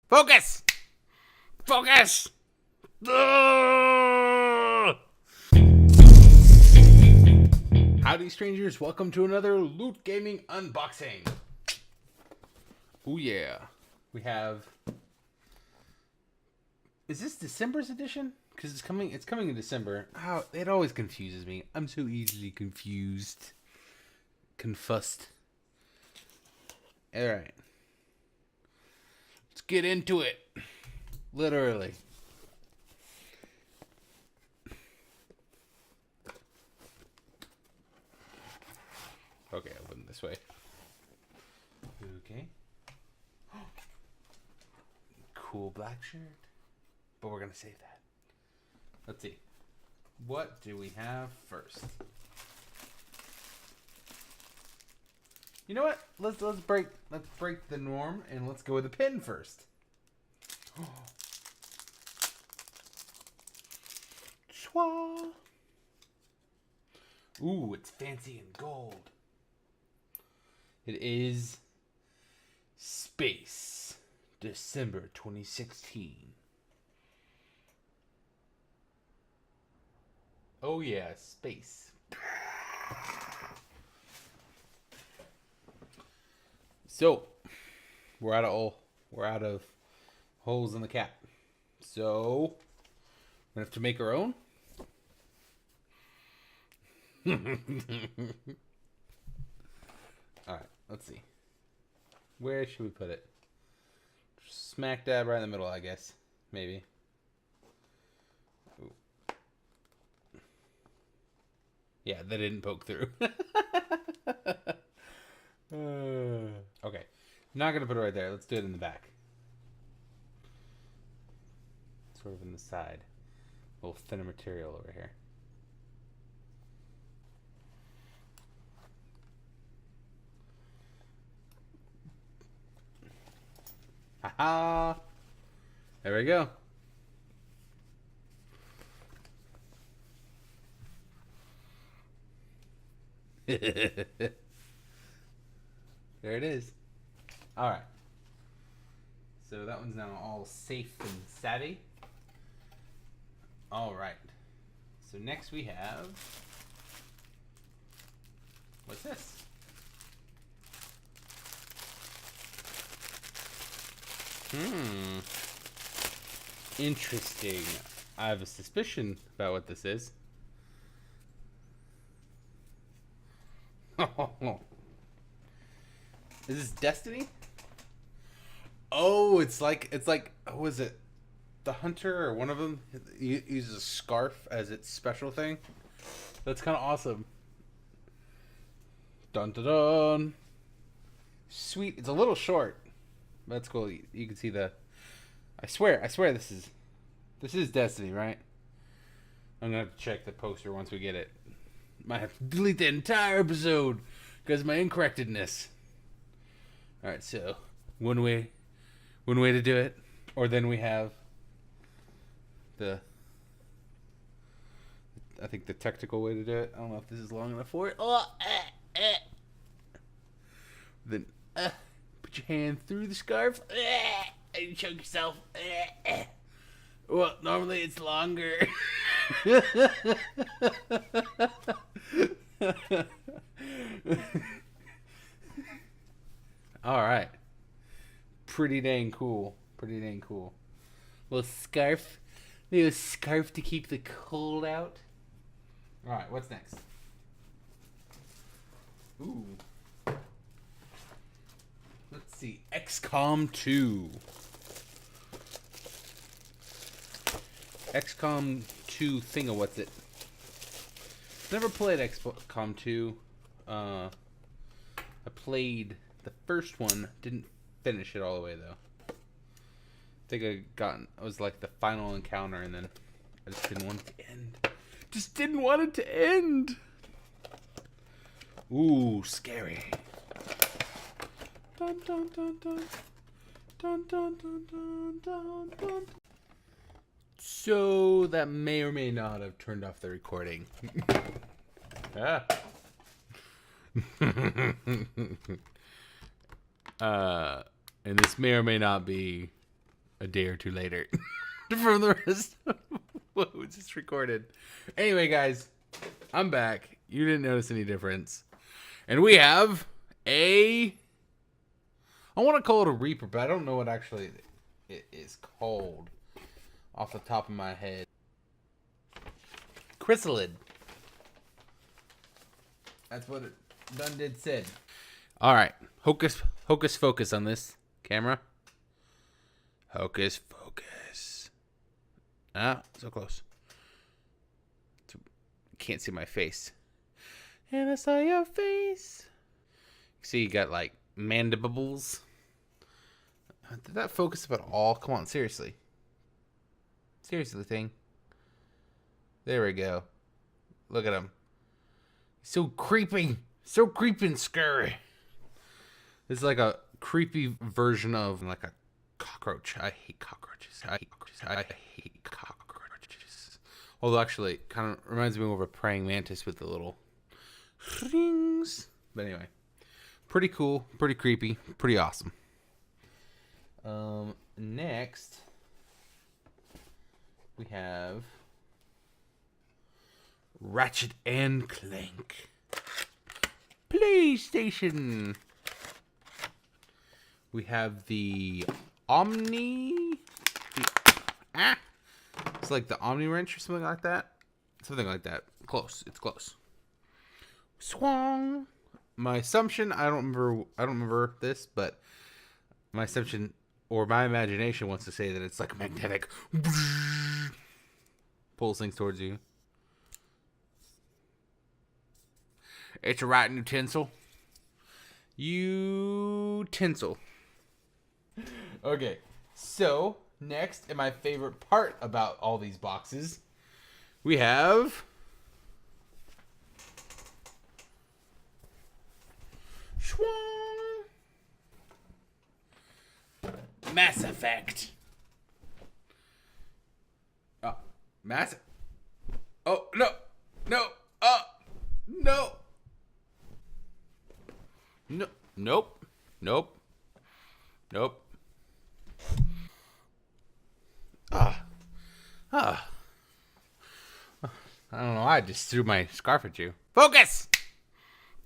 Focus! Focus! Howdy, strangers. Welcome to another LootGaming unboxing. Oh, yeah. We have... Is this December's edition? Because it's coming in December. Oh, it always confuses me. I'm so easily confused. Confused. Alright. Let's get into it. Literally. Okay, I'll put it this way. Okay. Cool black shirt. But we're going to save that. Let's see. What do we have first? You know what? Let's break the norm and let's go with a pin first. Schwa. Ooh, it's fancy and gold. It is Space, December 2016. Oh yeah, space. So, we're out of holes in the cap. So, we have to make our own. All right, let's see. Where should we put it? Smack dab right in the middle, I guess. Maybe. Ooh. Yeah, that didn't poke through. Okay. Not going to put it right there. Let's do it in the back. Sort of in the side. A little thinner material over here. Haha! There we go. There it is. All right. So that one's now all safe and savvy. All right. So next we have... What's this? Interesting. I have a suspicion about what this is. Is this Destiny? Oh, it's like what was it? The Hunter or one of them uses a scarf as its special thing. That's kind of awesome. Dun dun dun. Sweet. It's a little short. That's cool. You can see the. I swear this is Destiny, right? I'm gonna have to check the poster once we get it. Might have to delete the entire episode because of my incorrectedness. All right, so one way to do it, or then we have I think the technical way to do it. I don't know if this is long enough for it. Then put your hand through the scarf and you choke yourself. Well, normally it's longer. All right. Pretty dang cool. Little scarf to keep the cold out. All right, what's next? Ooh. Let's see. XCOM 2. XCOM 2 thing-a-what's-it. Never played XCOM 2. I played the first one. Didn't finish it all the way, though. I think it was like the final encounter, and then I just didn't want it to end. Just didn't want it to end! Ooh, scary. Dun dun dun dun. Dun dun dun dun dun dun. So that may or may not have turned off the recording. Ah. And this may or may not be a day or two later from the rest of what was just recorded. Anyway, guys, I'm back. You didn't notice any difference. And we have I want to call it a Reaper, but I don't know what actually it is called off the top of my head. Chrysalid. That's what it done did said. All right. Hocus focus on this camera. Hocus focus. Ah, so close. Can't see my face. And I saw your face. See, you got like mandibles. Did that focus at all? Come on, seriously. Seriously, thing. There we go. Look at him. So creepy. So creepy and scary. It's like a creepy version of like a cockroach. I hate cockroaches. I hate cockroaches. I hate cockroaches. Although actually, it kind of reminds me of a praying mantis with the little rings. But anyway, pretty cool, pretty creepy, pretty awesome. Next, we have Ratchet and Clank PlayStation. We have the Omni. It's like the Omni Wrench or something like that. Something like that. Close. It's close. Swung. My assumption, I don't remember this, but my assumption or my imagination wants to say that it's like magnetic. Pulls things towards you. It's a writing utensil. Utensil. Okay, so next, and my favorite part about all these boxes, we have Mass Effect. Oh, Mass. Oh no, no, no, no, nope, nope, nope. I don't know. I just threw my scarf at you. Focus!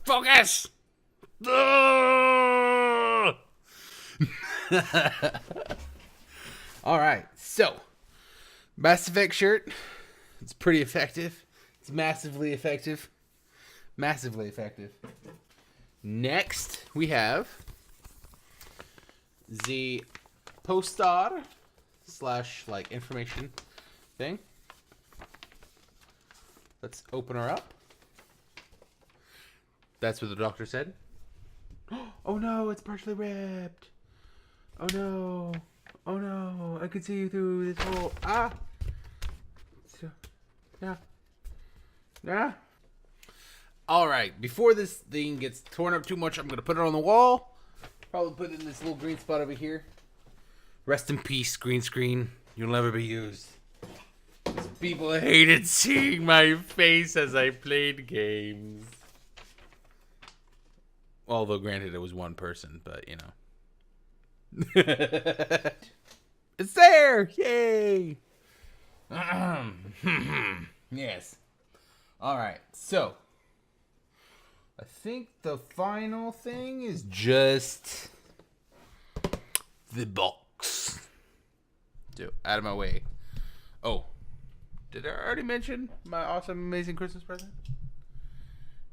Focus! Alright, so Mass Effect shirt. It's pretty effective. It's massively effective. Massively effective. Next, we have the poster / like information thing. Let's open her up. That's what the doctor said. Oh no, it's partially ripped. Oh no. Oh no, I can see you through this hole. Ah. Yeah. Yeah. Alright, before this thing gets torn up too much, I'm going to put it on the wall. Probably put it in this little green spot over here. Rest in peace, green screen. You'll never be used. People hated seeing my face as I played games. Although, granted, it was one person, but, you know. It's there! Yay! Yes. Alright, so. I think the final thing is just the box. So, out of my way. Oh. Did I already mention my awesome, amazing Christmas present?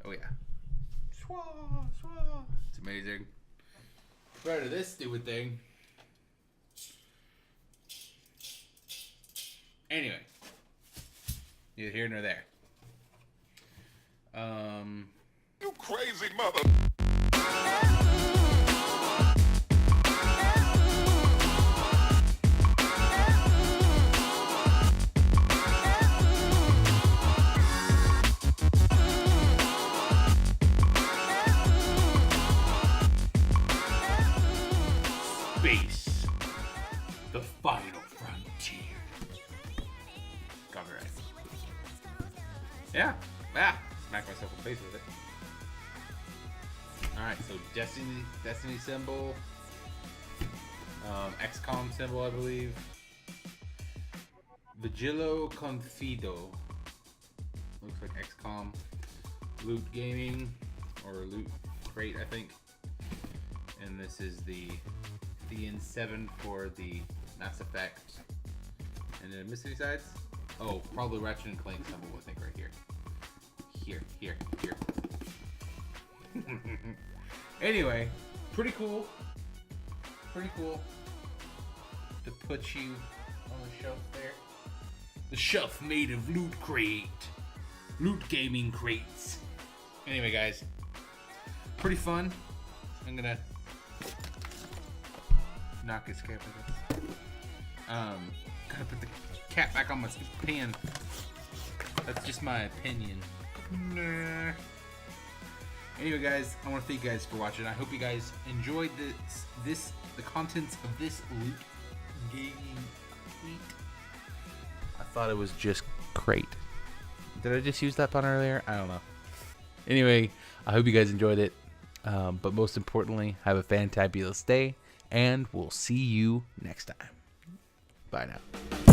Oh, yeah. Swah, swah. It's amazing. Prior to this stupid thing. Anyway. Neither here nor there. You crazy mother... Space. The final frontier. Copyright. Yeah. Ah. Smack myself in the face with it. Alright, so Destiny symbol. XCOM symbol, I believe. Vigilo Confido. Looks like XCOM. LootGaming, or LootCrate, I think. And this is the N7 for the Mass Effect. And then Mystery Sides. Oh, probably Ratchet and Clank symbol, I think, right here. Here. Anyway, pretty cool. Pretty cool to put you on the shelf there. The shelf made of LootCrate. LootGaming crates. Anyway, guys, pretty fun. I'm gonna not get scared by this. Gotta put the cap back on my stupid pen. That's just my opinion. Nah. Anyway, guys, I want to thank you guys for watching. I hope you guys enjoyed the contents of this LootGaming crate. I thought it was just crate. Did I just use that pun earlier? I don't know. Anyway, I hope you guys enjoyed it. But most importantly, have a fantabulous day, and we'll see you next time. Bye now.